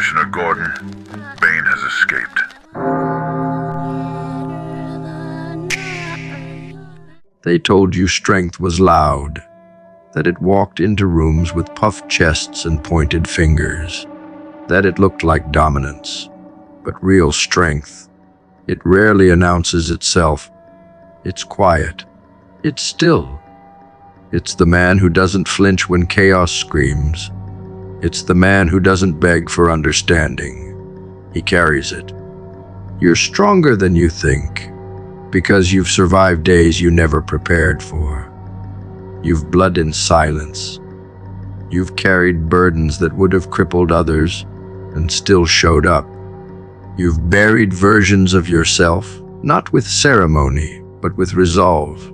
Commissioner Gordon, Bane has escaped. They told you strength was loud, that it walked into rooms with puffed chests and pointed fingers, that it looked like dominance. But real strength, it rarely announces itself. It's quiet. It's still. It's the man who doesn't flinch when chaos screams. It's the man who doesn't beg for understanding. He carries it. You're stronger than you think, because you've survived days you never prepared for. You've bled in silence. You've carried burdens that would have crippled others and still showed up. You've buried versions of yourself, not with ceremony, but with resolve.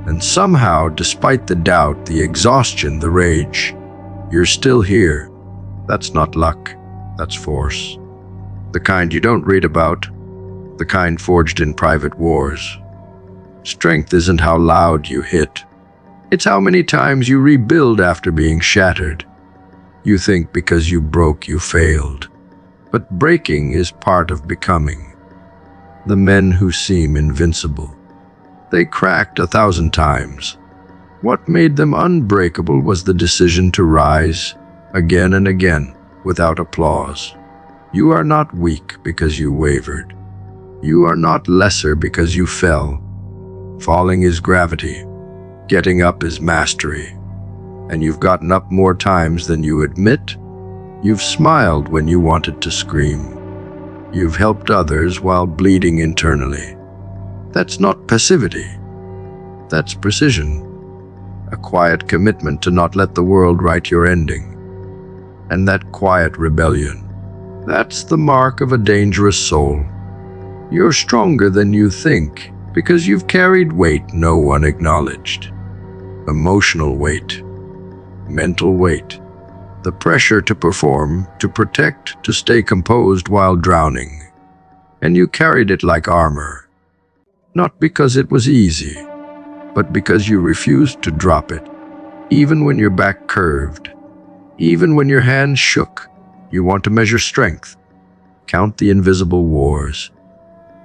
And somehow, despite the doubt, the exhaustion, the rage, you're still here. That's not luck, that's force. The kind you don't read about, the kind forged in private wars. Strength isn't how loud you hit. It's how many times you rebuild after being shattered. You think because you broke, you failed. But breaking is part of becoming. The men who seem invincible, they cracked 1,000 times. What made them unbreakable was the decision to rise again and again without applause. You are not weak because you wavered. You are not lesser because you fell. Falling is gravity. Getting up is mastery. And you've gotten up more times than you admit. You've smiled when you wanted to scream. You've helped others while bleeding internally. That's not passivity. That's precision. A quiet commitment to not let the world write your ending. And that quiet rebellion, that's the mark of a dangerous soul. You're stronger than you think because you've carried weight no one acknowledged. Emotional weight, mental weight, the pressure to perform, to protect, to stay composed while drowning. And you carried it like armor, not because it was easy, but because you refused to drop it, even when your back curved, even when your hands shook. You want to measure strength, count the invisible wars,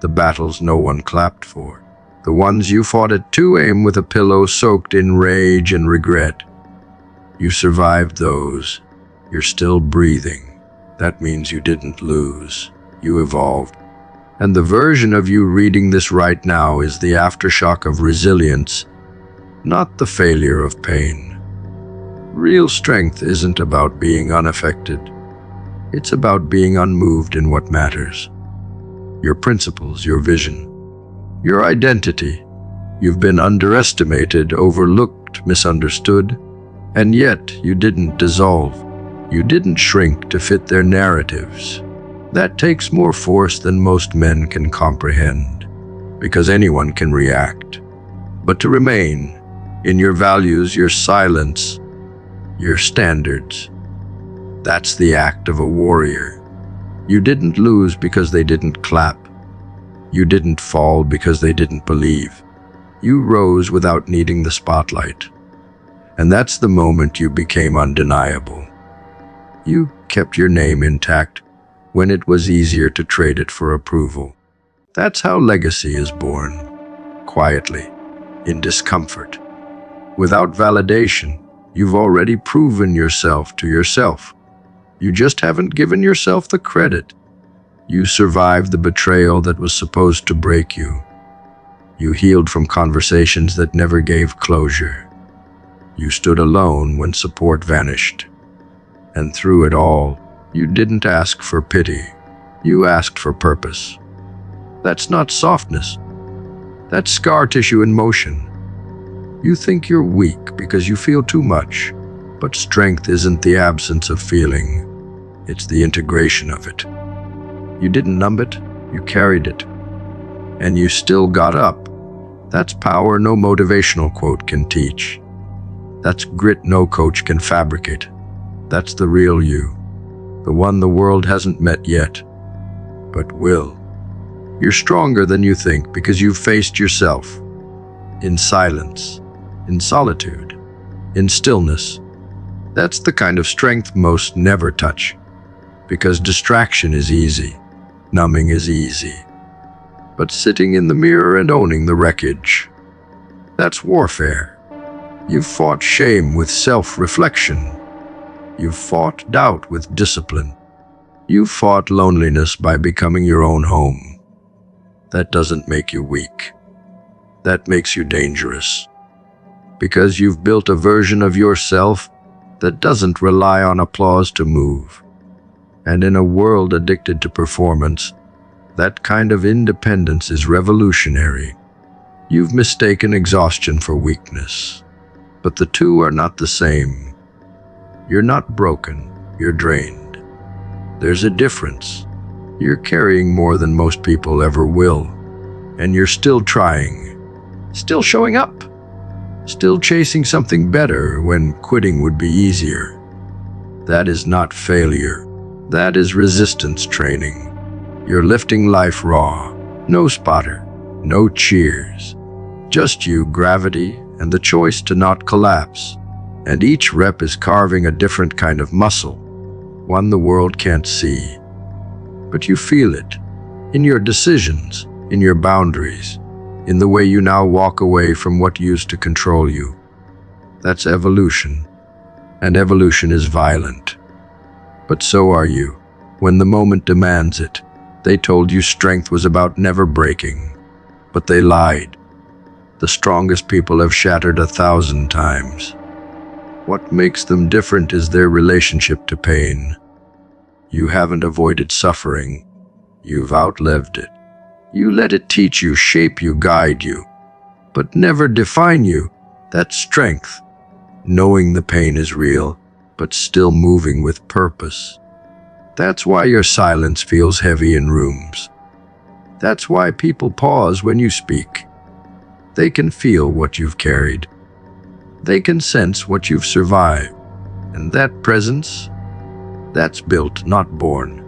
the battles no one clapped for. The ones you fought at 2 a.m. with a pillow soaked in rage and regret. You survived those. You're still breathing. That means you didn't lose. You evolved. And the version of you reading this right now is the aftershock of resilience, not the failure of pain. Real strength isn't about being unaffected. It's about being unmoved in what matters. Your principles, your vision. Your identity. You've been underestimated, overlooked, misunderstood, and yet you didn't dissolve. You didn't shrink to fit their narratives. That takes more force than most men can comprehend, because anyone can react. But to remain in your values, your silence, your standards, that's the act of a warrior. You didn't lose because they didn't clap. You didn't fall because they didn't believe. You rose without needing the spotlight. And that's the moment you became undeniable. You kept your name intact when it was easier to trade it for approval. That's how legacy is born. Quietly, in discomfort. Without validation, you've already proven yourself to yourself. You just haven't given yourself the credit. You survived the betrayal that was supposed to break you. You healed from conversations that never gave closure. You stood alone when support vanished. And through it all, you didn't ask for pity. You asked for purpose. That's not softness. That's scar tissue in motion. You think you're weak because you feel too much, but strength isn't the absence of feeling. It's the integration of it. You didn't numb it, you carried it. And you still got up. That's power no motivational quote can teach. That's grit no coach can fabricate. That's the real you. The one the world hasn't met yet, but will. You're stronger than you think because you've faced yourself. In silence, in solitude, in stillness. That's the kind of strength most never touch. Because distraction is easy, numbing is easy. But sitting in the mirror and owning the wreckage, that's warfare. You've fought shame with self-reflection. You've fought doubt with discipline. You've fought loneliness by becoming your own home. That doesn't make you weak. That makes you dangerous. Because you've built a version of yourself that doesn't rely on applause to move. And in a world addicted to performance, that kind of independence is revolutionary. You've mistaken exhaustion for weakness. But the two are not the same. You're not broken, you're drained. There's a difference. You're carrying more than most people ever will. And you're still trying. Still showing up. Still chasing something better when quitting would be easier. That is not failure. That is resistance training. You're lifting life raw. No spotter, no cheers. Just you, gravity, and the choice to not collapse. And each rep is carving a different kind of muscle, one the world can't see. But you feel it, in your decisions, in your boundaries, in the way you now walk away from what used to control you. That's evolution, and evolution is violent. But so are you, when the moment demands it. They told you strength was about never breaking, but they lied. The strongest people have shattered 1,000 times. What makes them different is their relationship to pain. You haven't avoided suffering. You've outlived it. You let it teach you, shape you, guide you, but never define you. That's strength. Knowing the pain is real, but still moving with purpose. That's why your silence feels heavy in rooms. That's why people pause when you speak. They can feel what you've carried. They can sense what you've survived. And that presence, that's built, not born.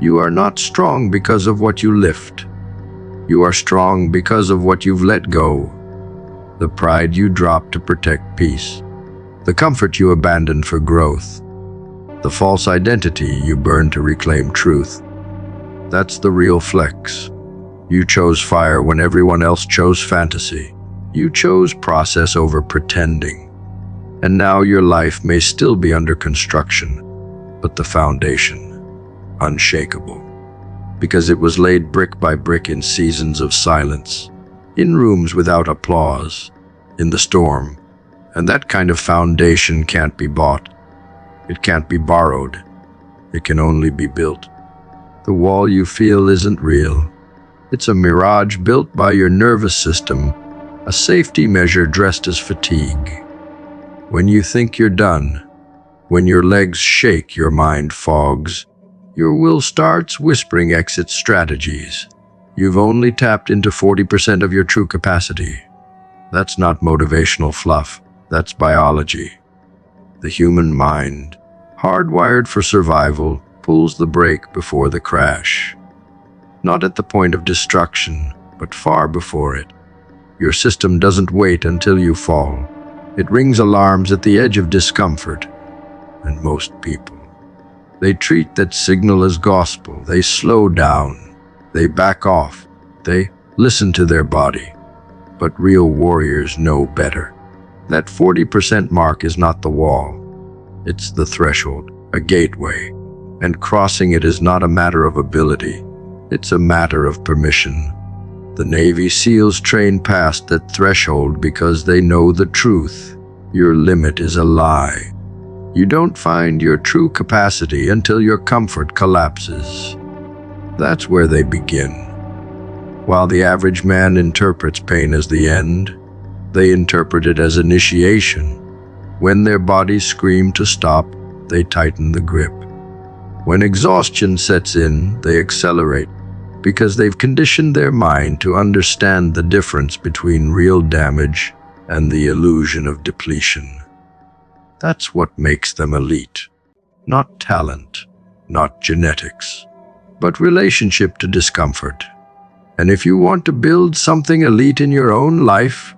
You are not strong because of what you lift. You are strong because of what you've let go. The pride you dropped to protect peace. The comfort you abandoned for growth. The false identity you burned to reclaim truth. That's the real flex. You chose fire when everyone else chose fantasy. You chose process over pretending. And now your life may still be under construction, but the foundation, unshakable. Because it was laid brick by brick in seasons of silence, in rooms without applause, in the storm. And that kind of foundation can't be bought. It can't be borrowed. It can only be built. The wall you feel isn't real. It's a mirage built by your nervous system, a safety measure dressed as fatigue. When you think you're done, when your legs shake, your mind fogs, your will starts whispering exit strategies. You've only tapped into 40% of your true capacity. That's not motivational fluff, that's biology. The human mind, hardwired for survival, pulls the brake before the crash. Not at the point of destruction, but far before it. Your system doesn't wait until you fall. It rings alarms at the edge of discomfort. And most people, they treat that signal as gospel. They slow down. They back off. They listen to their body. But real warriors know better. That 40% mark is not the wall. It's the threshold, a gateway. And crossing it is not a matter of ability. It's a matter of permission. The Navy SEALs train past that threshold because they know the truth. Your limit is a lie. You don't find your true capacity until your comfort collapses. That's where they begin. While the average man interprets pain as the end, they interpret it as initiation. When their bodies scream to stop, they tighten the grip. When exhaustion sets in, they accelerate, because they've conditioned their mind to understand the difference between real damage and the illusion of depletion. That's what makes them elite. Not talent, not genetics, but relationship to discomfort. And if you want to build something elite in your own life,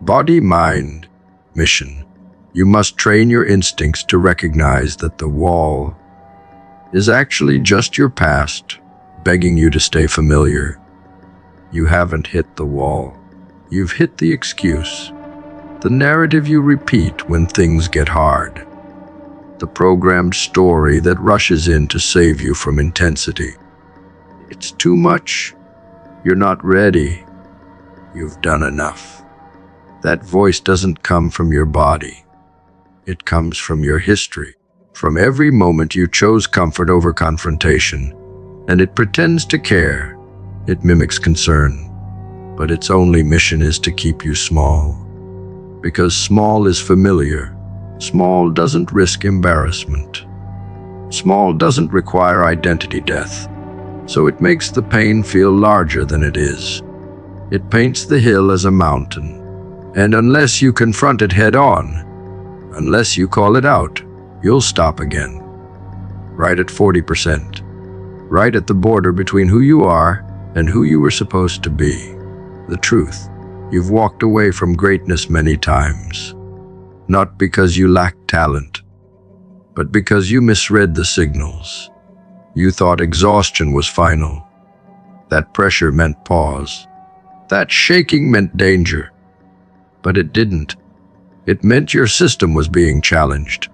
body, mind, mission, you must train your instincts to recognize that the wall is actually just your past, begging you to stay familiar. You haven't hit the wall. You've hit the excuse. The narrative you repeat when things get hard. The programmed story that rushes in to save you from intensity. It's too much. You're not ready. You've done enough. That voice doesn't come from your body. It comes from your history, from every moment you chose comfort over confrontation, and it pretends to care. It mimics concern, but its only mission is to keep you small. Because small is familiar. Small doesn't risk embarrassment. Small doesn't require identity death, so it makes the pain feel larger than it is. It paints the hill as a mountain, and unless you confront it head-on, unless you call it out, you'll stop again. Right at 40%. Right at the border between who you are and who you were supposed to be. The truth. You've walked away from greatness many times. Not because you lacked talent, but because you misread the signals. You thought exhaustion was final. That pressure meant pause. That shaking meant danger. But it didn't. It meant your system was being challenged,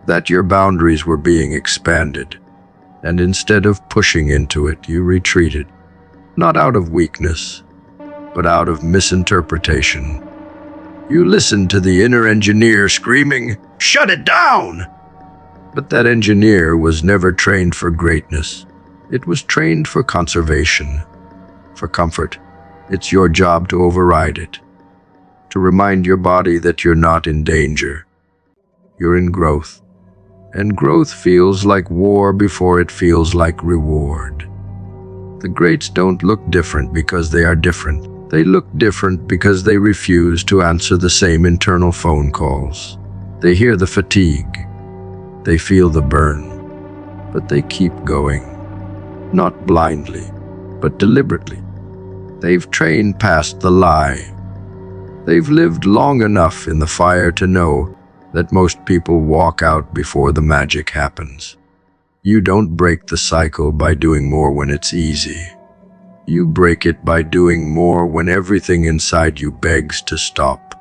that your boundaries were being expanded, and instead of pushing into it, you retreated, not out of weakness, but out of misinterpretation. You listened to the inner engineer screaming, "Shut it down!" But that engineer was never trained for greatness. It was trained for conservation, for comfort. It's your job to override it, to remind your body that you're not in danger. You're in growth. And growth feels like war before it feels like reward. The greats don't look different because they are different. They look different because they refuse to answer the same internal phone calls. They hear the fatigue. They feel the burn. But they keep going. Not blindly, but deliberately. They've trained past the lie. They've lived long enough in the fire to know that most people walk out before the magic happens. You don't break the cycle by doing more when it's easy. You break it by doing more when everything inside you begs to stop.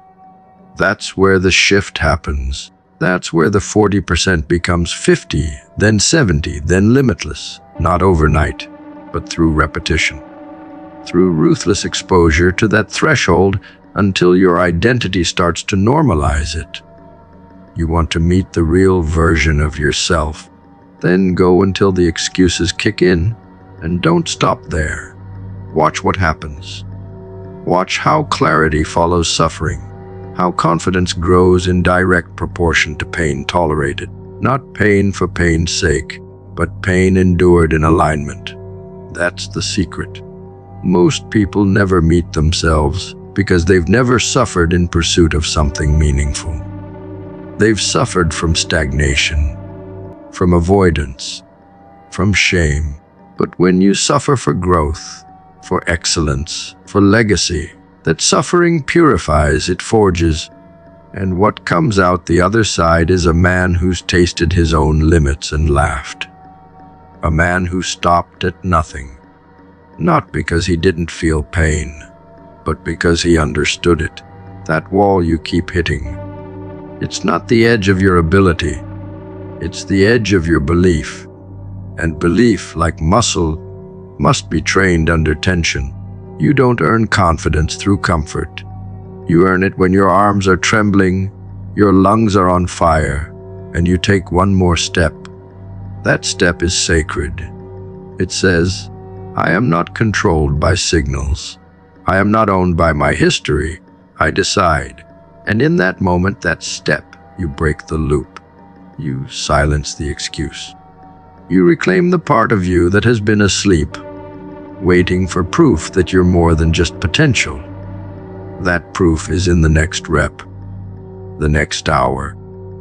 That's where the shift happens. That's where the 40% becomes 50, then 70, then limitless. Not overnight, but through repetition. Through ruthless exposure to that threshold until your identity starts to normalize it. You want to meet the real version of yourself. Then go until the excuses kick in, and don't stop there. Watch what happens. Watch how clarity follows suffering, how confidence grows in direct proportion to pain tolerated. Not pain for pain's sake, but pain endured in alignment. That's the secret. Most people never meet themselves because they've never suffered in pursuit of something meaningful. They've suffered from stagnation, from avoidance, from shame. But when you suffer for growth, for excellence, for legacy, that suffering purifies, it forges, and what comes out the other side is a man who's tasted his own limits and laughed. A man who stopped at nothing, not because he didn't feel pain, but because he understood it. That wall you keep hitting, it's not the edge of your ability, it's the edge of your belief. And belief, like muscle, must be trained under tension. You don't earn confidence through comfort. You earn it when your arms are trembling, your lungs are on fire, and you take one more step. That step is sacred. It says, I am not controlled by signals. I am not owned by my history. I decide. And in that moment, that step, you break the loop. You silence the excuse. You reclaim the part of you that has been asleep, waiting for proof that you're more than just potential. That proof is in the next rep, the next hour,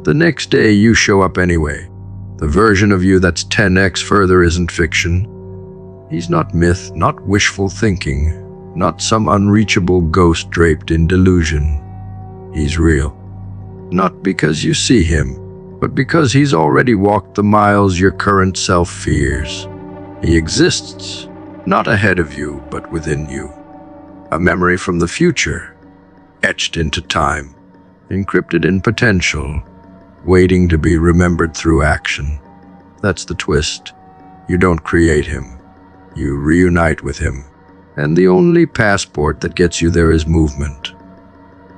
the next day you show up anyway. The version of you that's 10x further isn't fiction. He's not myth, not wishful thinking, not some unreachable ghost draped in delusion. He's real. Not because you see him, but because he's already walked the miles your current self fears. He exists, not ahead of you, but within you. A memory from the future, etched into time, encrypted in potential, waiting to be remembered through action. That's the twist. You don't create him. You reunite with him. And the only passport that gets you there is movement.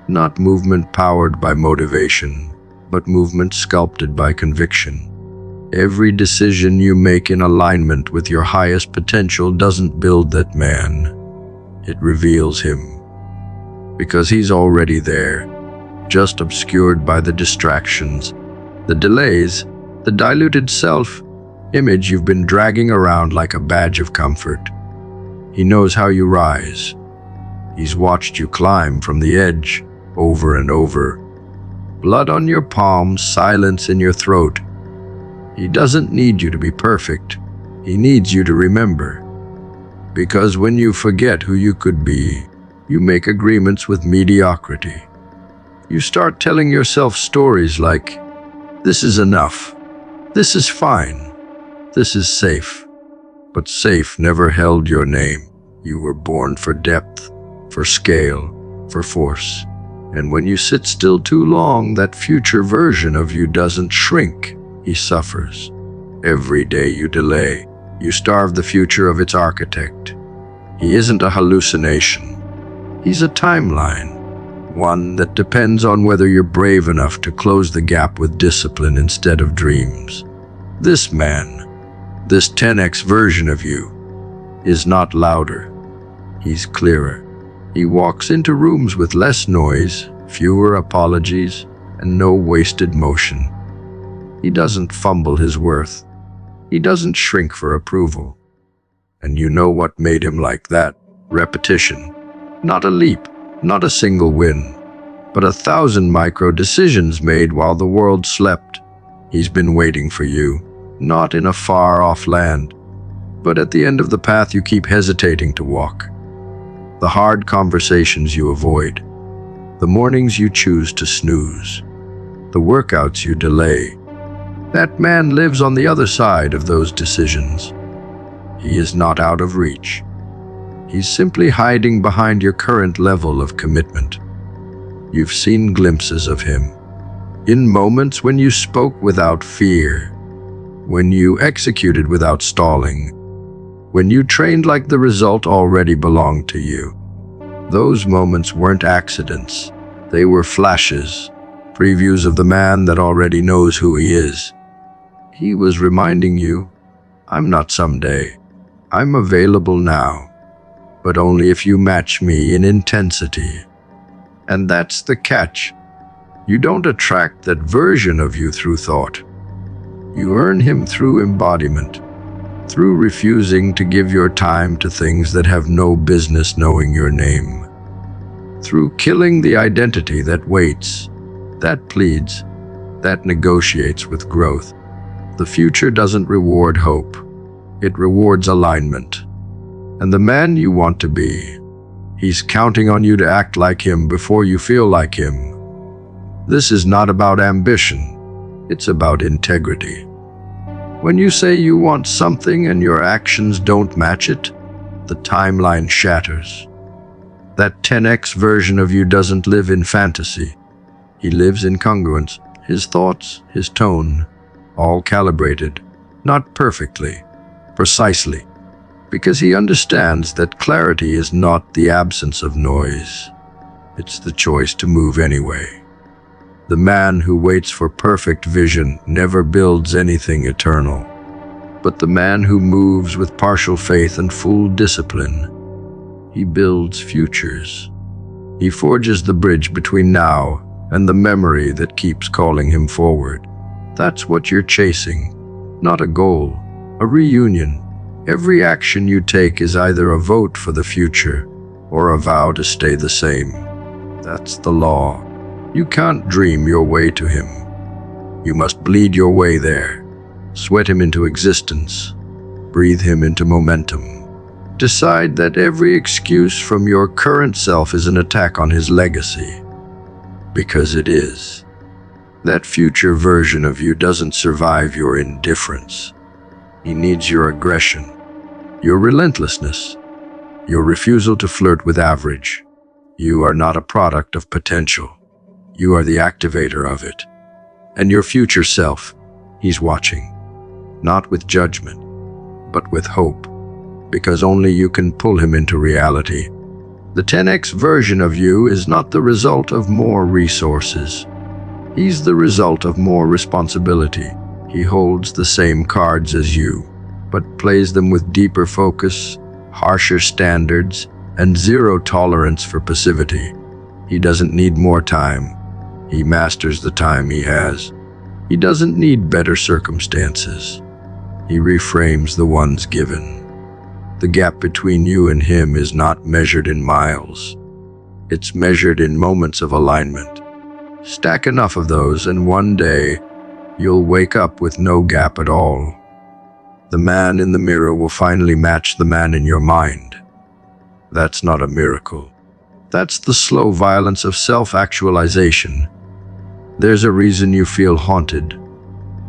Not movement powered by motivation, but movement sculpted by conviction. Every decision you make in alignment with your highest potential doesn't build that man. It reveals him. Because he's already there, just obscured by the distractions, the delays, the diluted self-image you've been dragging around like a badge of comfort. He knows how you rise. He's watched you climb from the edge over and over. Blood on your palms, silence in your throat. He doesn't need you to be perfect. He needs you to remember. Because when you forget who you could be, you make agreements with mediocrity. You start telling yourself stories like, "This is enough. This is fine. This is safe." But safe never held your name. You were born for depth, for scale, for force. And when you sit still too long, that future version of you doesn't shrink, he suffers. Every day you delay, you starve the future of its architect. He isn't a hallucination. He's a timeline, one that depends on whether you're brave enough to close the gap with discipline instead of dreams. This man, this 10x version of you, is not louder. He's clearer. He walks into rooms with less noise, fewer apologies, and no wasted motion. He doesn't fumble his worth. He doesn't shrink for approval. And you know what made him like that? Repetition. Not a leap, not a single win, but 1,000 micro decisions made while the world slept. He's been waiting for you, not in a far-off land, but at the end of the path you keep hesitating to walk. The hard conversations you avoid, the mornings you choose to snooze, the workouts you delay. That man lives on the other side of those decisions. He is not out of reach. He's simply hiding behind your current level of commitment. You've seen glimpses of him, in moments when you spoke without fear, when you executed without stalling, when you trained like the result already belonged to you. Those moments weren't accidents. They were flashes, previews of the man that already knows who he is. He was reminding you, I'm not someday. I'm available now, but only if you match me in intensity. And that's the catch. You don't attract that version of you through thought. You earn him through embodiment, through refusing to give your time to things that have no business knowing your name, through killing the identity that waits, that pleads, that negotiates with growth. The future doesn't reward hope. It rewards alignment. And the man you want to be, he's counting on you to act like him before you feel like him. This is not about ambition. It's about integrity. When you say you want something and your actions don't match it, the timeline shatters. That 10x version of you doesn't live in fantasy. He lives in congruence. His thoughts, his tone, all calibrated, not perfectly, precisely, because he understands that clarity is not the absence of noise. It's the choice to move anyway. The man who waits for perfect vision never builds anything eternal. But the man who moves with partial faith and full discipline, he builds futures. He forges the bridge between now and the memory that keeps calling him forward. That's what you're chasing, not a goal, a reunion. Every action you take is either a vote for the future or a vow to stay the same. That's the law. You can't dream your way to him. You must bleed your way there, sweat him into existence, breathe him into momentum. Decide that every excuse from your current self is an attack on his legacy, because it is. That future version of you doesn't survive your indifference. He needs your aggression, your relentlessness, your refusal to flirt with average. You are not a product of potential. You are the activator of it. And your future self, he's watching, not with judgment, but with hope, because only you can pull him into reality. The 10x version of you is not the result of more resources. He's the result of more responsibility. He holds the same cards as you, but plays them with deeper focus, harsher standards, and zero tolerance for passivity. He doesn't need more time. He masters the time he has. He doesn't need better circumstances. He reframes the ones given. The gap between you and him is not measured in miles. It's measured in moments of alignment. Stack enough of those, and one day, you'll wake up with no gap at all. The man in the mirror will finally match the man in your mind. That's not a miracle. That's the slow violence of self-actualization. There's a reason you feel haunted.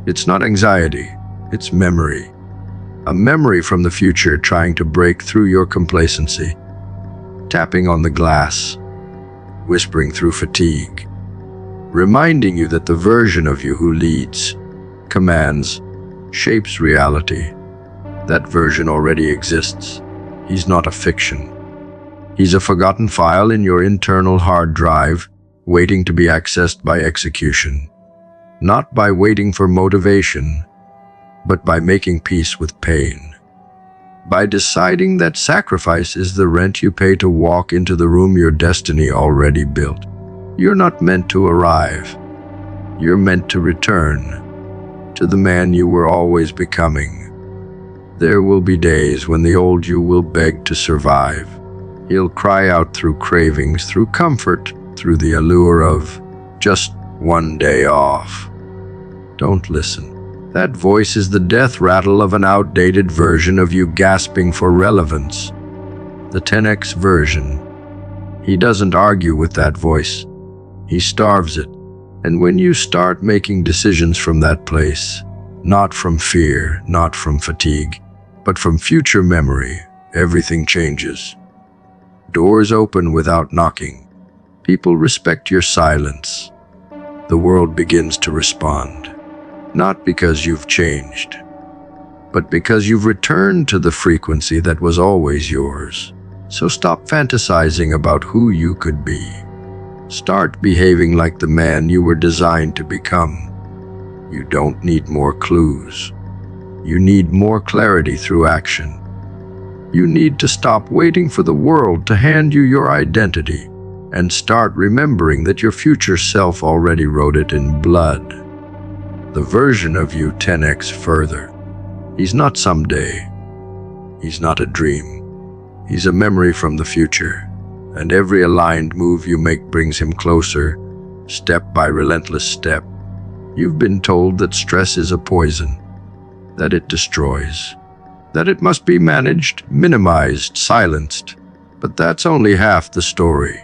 It's not anxiety, it's memory. A memory from the future trying to break through your complacency, tapping on the glass, whispering through fatigue, reminding you that the version of you who leads, commands, shapes reality. That version already exists. He's not a fiction. He's a forgotten file in your internal hard drive, waiting to be accessed by execution. Not by waiting for motivation, but by making peace with pain. By deciding that sacrifice is the rent you pay to walk into the room your destiny already built. You're not meant to arrive. You're meant to return to the man you were always becoming. There will be days when the old you will beg to survive. He'll cry out through cravings, through comfort, through the allure of just one day off. Don't listen. That voice is the death rattle of an outdated version of you gasping for relevance. The 10x version. He doesn't argue with that voice. He starves it. And when you start making decisions from that place, not from fear, not from fatigue, but from future memory, everything changes. Doors open without knocking. People respect your silence. The world begins to respond. Not because you've changed, but because you've returned to the frequency that was always yours. So stop fantasizing about who you could be. Start behaving like the man you were designed to become. You don't need more clues. You need more clarity through action. You need to stop waiting for the world to hand you your identity and start remembering that your future self already wrote it in blood. The version of you 10x further. He's not someday. He's not a dream. He's a memory from the future, and every aligned move you make brings him closer, step by relentless step. You've been told that stress is a poison, that it destroys, that it must be managed, minimized, silenced. But that's only half the story.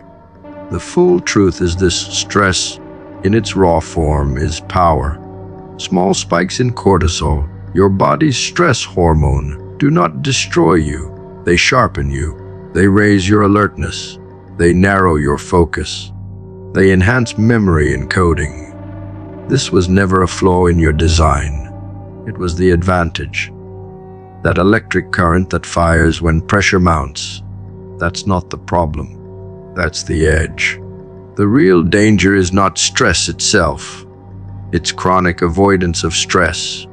The full truth is this: stress, in its raw form, is power. Small spikes in cortisol, your body's stress hormone, do not destroy you. They sharpen you. They raise your alertness. They narrow your focus. They enhance memory encoding. This was never a flaw in your design. It was the advantage. That electric current that fires when pressure mounts. That's not the problem. That's the edge. The real danger is not stress itself. It's chronic avoidance of stress.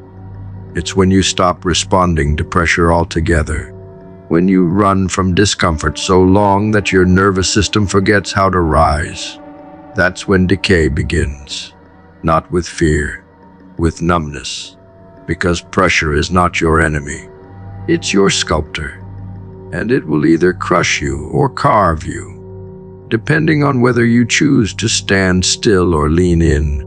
It's when you stop responding to pressure altogether. When you run from discomfort so long that your nervous system forgets how to rise. That's when decay begins. Not with fear, with numbness. Because pressure is not your enemy. It's your sculptor. And it will either crush you or carve you, depending on whether you choose to stand still or lean in.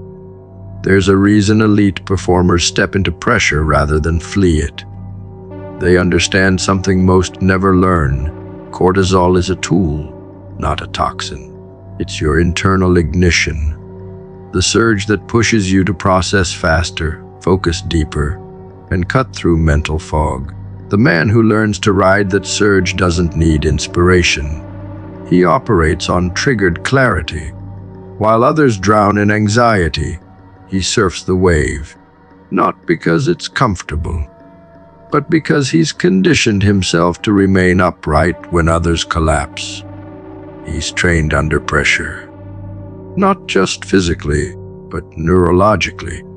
There's a reason elite performers step into pressure rather than flee it. They understand something most never learn. Cortisol is a tool, not a toxin. It's your internal ignition. The surge that pushes you to process faster, focus deeper, and cut through mental fog. The man who learns to ride that surge doesn't need inspiration. He operates on triggered clarity. While others drown in anxiety, he surfs the wave, not because it's comfortable, but because he's conditioned himself to remain upright when others collapse. He's trained under pressure, not just physically, but neurologically.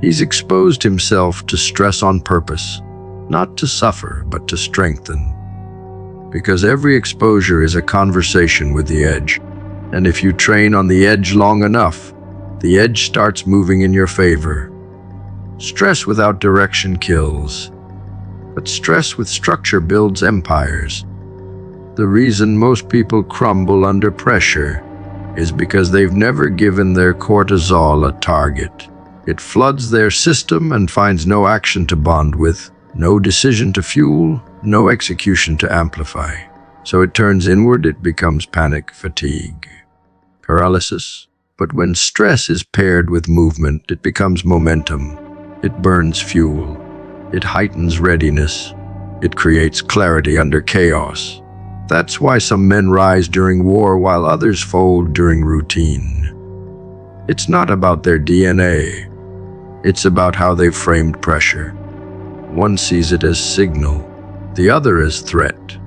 He's exposed himself to stress on purpose, not to suffer, but to strengthen. Because every exposure is a conversation with the edge, and if you train on the edge long enough, the edge starts moving in your favor. Stress without direction kills, but stress with structure builds empires. The reason most people crumble under pressure is because they've never given their cortisol a target. It floods their system and finds no action to bond with, no decision to fuel, no execution to amplify. So it turns inward, it becomes panic, fatigue, paralysis. But when stress is paired with movement, it becomes momentum. It burns fuel. It heightens readiness. It creates clarity under chaos. That's why some men rise during war while others fold during routine. It's not about their DNA. It's about how they've framed pressure. One sees it as signal, the other as threat.